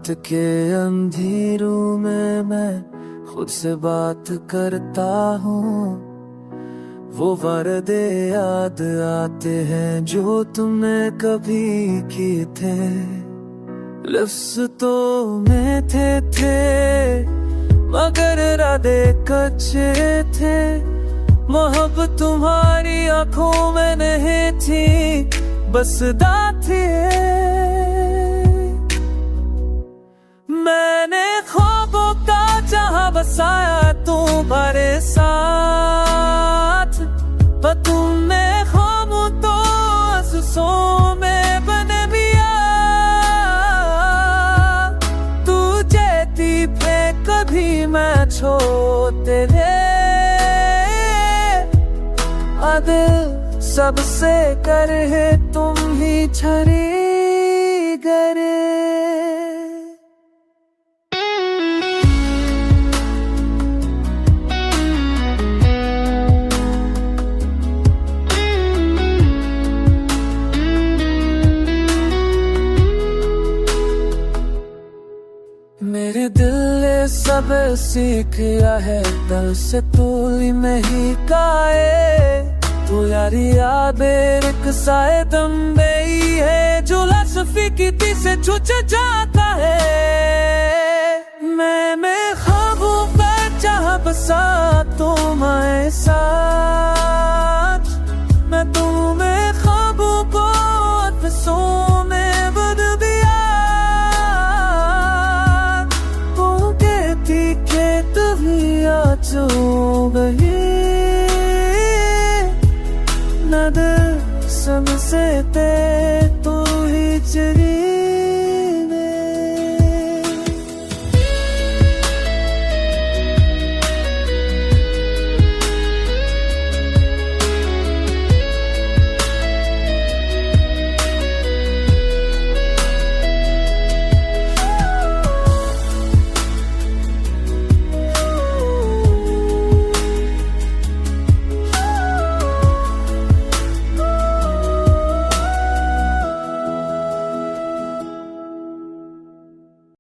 रात के अंधेरों में मैं खुद से बात करता हूँ। वो वादे याद आते हैं जो तुमने कभी किए थे। लफ्ज़ तो में थे मगर इरादे कच्चे थे। मोहब्बत तुम्हारी आंखों में नहीं थी, बस दाती। मैंने ख्वाबों का जहां बसाया तुम्हारे साथ, पर तुमने ख्वाबों तो आंसुओं में बन दिया। तू जेती पे कभी मैं छोड़ते रे। दिल सबसे कर है तुम ही छरी गरे। मेरे दिल ने सब सीखा है, दिल से तूली में ही काए। तू यारी यादें साए दम ही है, जो लसफी की ती से छुच जाता है। मैं ख्वाबों पर चाह बसा तुम्हारे साथ। मैं तुम्हें ख्वाबों को अफसों में बदल दिया। वो कहती के तभी आजू गई। सबसे ते तू ही चली